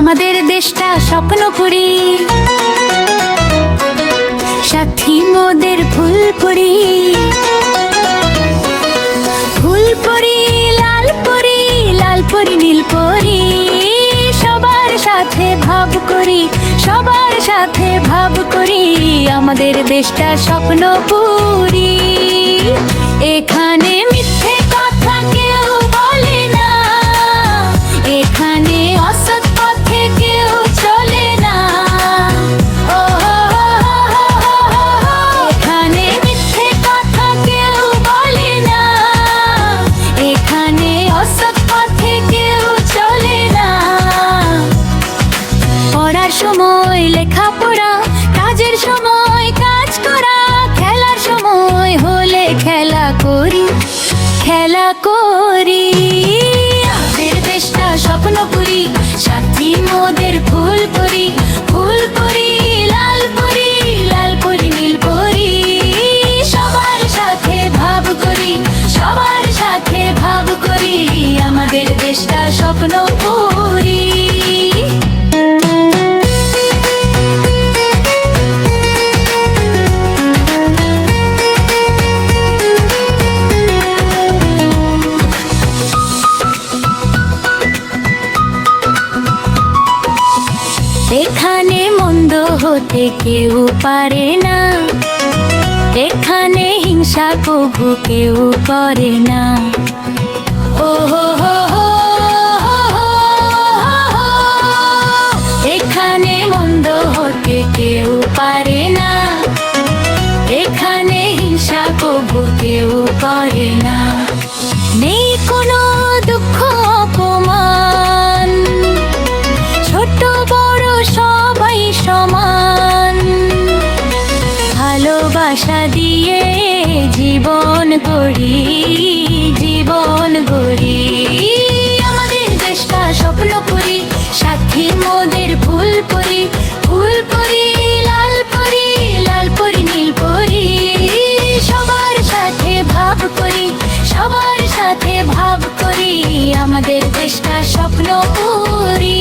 আমাদের দেশটা স্বপ্নপুরী, সাথী মোদের ফুলপুরি। ফুলপুরি লালপুরি, লালপুরি নীলপুরি, সবার সাথে ভাব করি, সবার সাথে ভাব করি। আমাদের দেশটা স্বপ্নপুরী, এখানে মিথ্যে কথা কেউ বলে না, এখানে অসৎ পথে কেউ চলে না। ও এখানে মিথ্যে কথা কেউ বলে না, এখানে অসৎ পথে কেউ চলে না। পড়ার সময় লেখাপড়া, কাজের সময় কাজ করা, খেলার সময় হলে খেলা করি, খেলা করি। আমাদের দেশটা স্বপ্নপুরী, সাথী মোদের ফুলপুরি। ফুলপুরি লালপুরি, লালপুরি নীলপুরি, সবার সাথে ভাব করি, সবার সাথে ভাব করি। আমাদের দেশটা স্বপ্নপুরী। এখানে মন্দ হতে কেউ পারে না, এখানে হিংসা কভু কেউ করে না। ও হো হো হো, এখানে মন্দ হতে কেউ পারে না, এখানে হিংসা কভু কেউ করে না। নেই কোনো দুঃখ অপমান, ছোট বড় সবাই সমান। ভালোবাসা দিয়ে জীবন গড়ি, জীবন গড়ি। আমাদের দেশটা স্বপ্নপুরী, সাথী মোদের ফুলপুরি। ফুলপুরি লালপুরি, লালপুরি নীলপুরি, সবার সাথে ভাব করি, সবার সাথে ভাব করি। আমাদের দেশটা স্বপ্নপুরী।